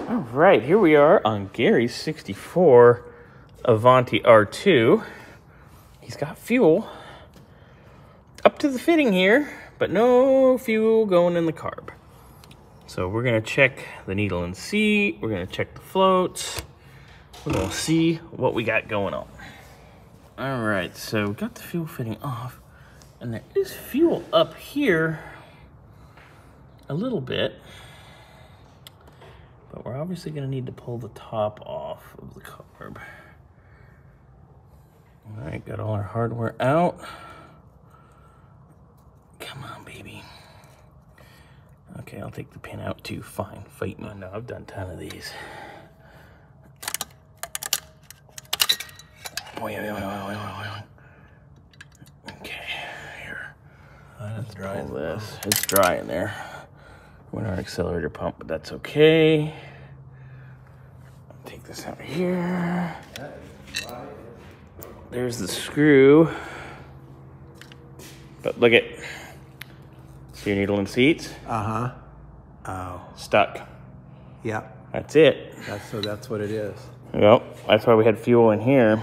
All right, here we are on Gary's 64 Avanti R-2. He's got fuel up to the fitting here, but no fuel going in the carb. So we're gonna check the needle and seat. We're gonna check the floats. We're gonna see what we got going on. All right, so we got the fuel fitting off, and there is fuel up here a little bit, but we're obviously gonna need to pull the top off of the carb. All right, got all our hardware out. Come on, baby. Okay, I'll take the pin out too. Fine, fight me. No, I've done a ton of these. Okay, here. That's dry. Pull this. It's dry in there. We're not an accelerator pump, but that's okay. Take this out of here. There's the screw. But look at. See your needle and seats? Uh-huh. Oh. Stuck. Yep. That's it. That's what it is. Yep. That's why we had fuel in here.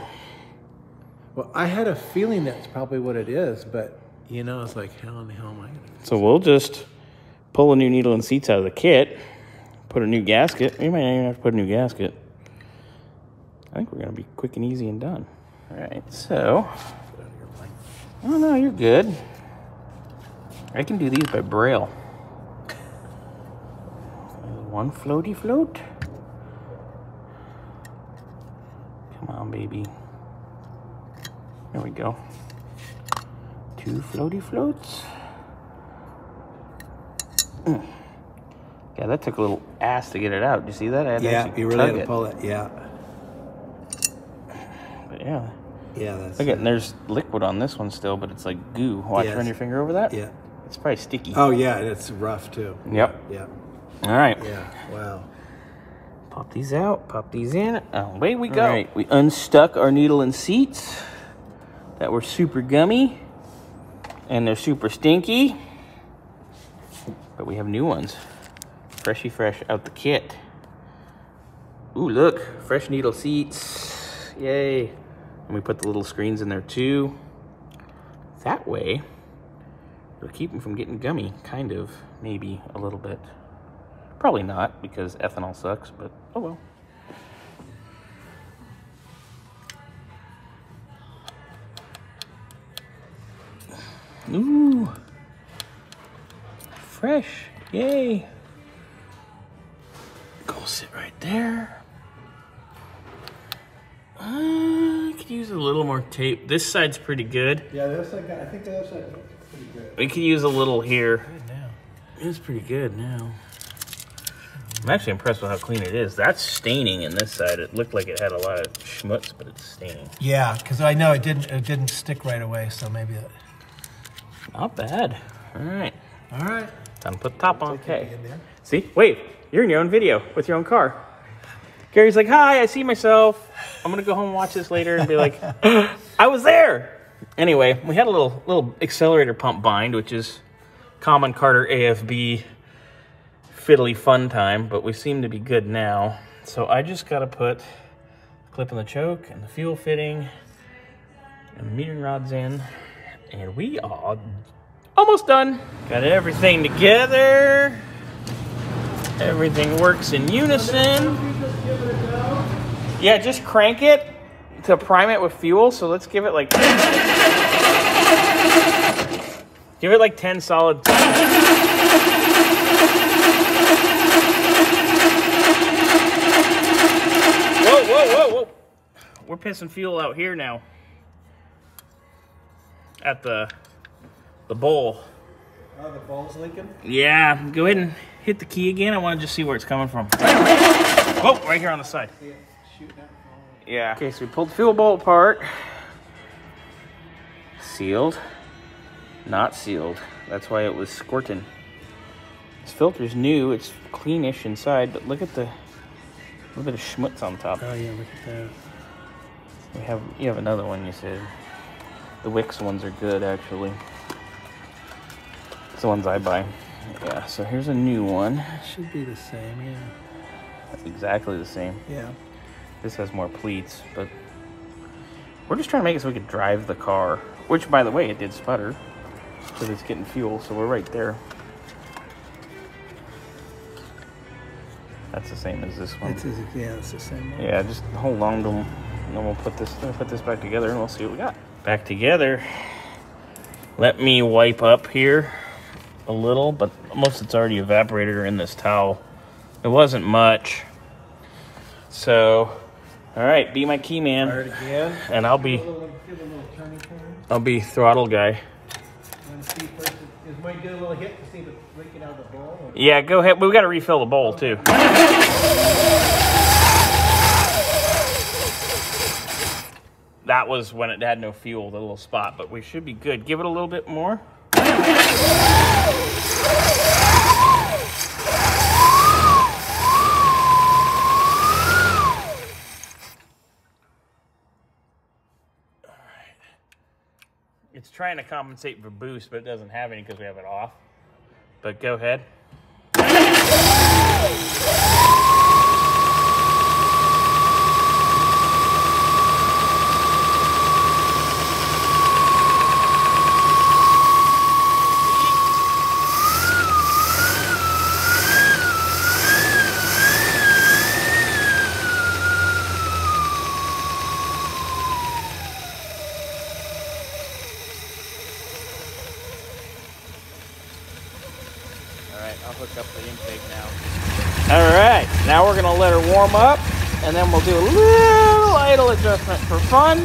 Well, I had a feeling that's probably what it is, but you know, it's like, how in the hell am I gonna fix So we'll just pull a new needle and seats out of the kit, put a new gasket. We might not even have to put a new gasket. I think we're gonna be quick and easy and done. All right, so. Oh no, you're good. I can do these by braille. One floaty float. Come on, baby. There we go. Two floaty floats. Yeah, that took a little ass to get it out. Did you see that? I had to actually you really had tug to pull it. Yeah. But yeah. Yeah, that's. Look at, and there's liquid on this one still, but it's like goo. Watch, run your finger over that. Yeah. It's probably sticky. Oh yeah, it's rough too. Yep. Yeah. All right. Yeah. Wow. Pop these out, pop these in. Away we go. All right, we unstuck our needle and seats that were super gummy, and they're super stinky, but we have new ones. Freshy fresh out the kit. Ooh, look, fresh needle seats. Yay. And we put the little screens in there too. That way, it'll keep them from getting gummy, kind of, maybe a little bit. Probably not, because ethanol sucks, but oh well. Ooh. Fresh, yay. Go sit right there. I could use a little more tape. This side's pretty good. Yeah, the other side, I think the other side looks pretty good. We could use a little here. Good now. It's pretty good now. I'm actually impressed with how clean it is. That's staining in this side. It looked like it had a lot of schmutz, but it's staining. Yeah, because I know it didn't stick right away, so maybe that. Not bad. All right. All right. Time to put the top on. Okay. See? Wait. You're in your own video with your own car. Gary's like, hi, I see myself. I'm going to go home and watch this later and be like, I was there. Anyway, we had a little accelerator pump bind, which is common Carter AFB fiddly fun time, but we seem to be good now. So I just got to put the clip in the choke and the fuel fitting and the metering rods in, and we are almost done. Got everything together. Everything works in unison. Yeah, just crank it to prime it with fuel. So let's give it like 10 solid. Whoa, whoa, whoa, whoa. We're pissing fuel out here now. At the bowl. Oh, the bowl's leaking? Yeah, go ahead and hit the key again. I want to just see where it's coming from. Oh, right here on the side. Yeah. Okay, so we pulled the fuel bowl apart. Sealed. Not sealed. That's why it was squirting. This filter's new. It's cleanish inside, but look at the little bit of schmutz on top. Oh yeah, look at that. You have another one, you said. The Wix ones are good, actually. It's the ones I buy. Yeah, so here's a new one. It should be the same, yeah. exactly the same. Yeah. This has more pleats, but we're just trying to make it so we could drive the car. Which, by the way, it did sputter because it's getting fuel, so we're right there. That's the same as this one. It's the same one. Yeah, just hold on to them, and then we'll put this back together, and we'll see what we got. Back together. Let me wipe up here a little, but most of it's already evaporated or in this towel. It wasn't much. So, all right, be my key man. Fire it again. And I'll be throttle guy. Is mine doing a little hit to see if it's leaking out of the bowl? Or? Yeah, go ahead. We've got to refill the bowl too. That was when it had no fuel, the little spot, but we should be good. Give it a little bit more. It's trying to compensate for boost, but it doesn't have any because we have it off. But go ahead. I'll hook up the intake now. All right, now we're gonna let her warm up, and then we'll do a little idle adjustment for fun.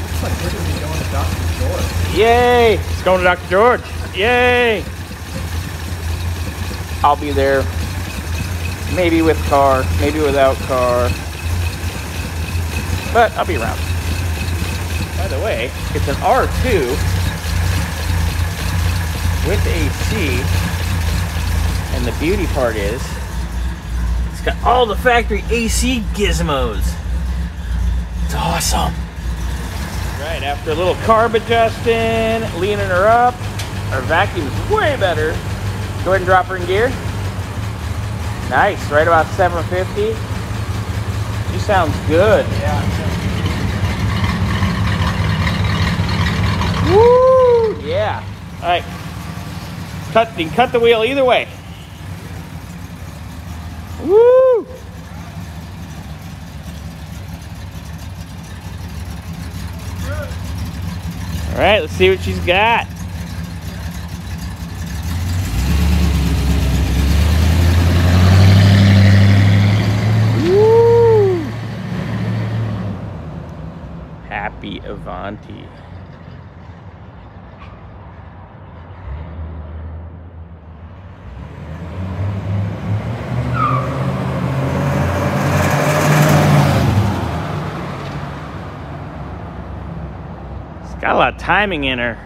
Looks like we're gonna be going to Dr. George. Yay! It's going to Dr. George. Yay! I'll be there. Maybe with car, maybe without car, but I'll be around. By the way, it's an R2. With AC, and the beauty part is it's got all the factory AC gizmos. It's awesome. Right, after a little carb adjusting, leaning her up, our vacuum's way better. Go ahead and drop her in gear. Nice, right about 750. She sounds good. Yeah. Woo! Yeah. All right. You can cut the wheel either way. Woo! All right, let's see what she's got. Woo! Happy Avanti. Got a lot of timing in her.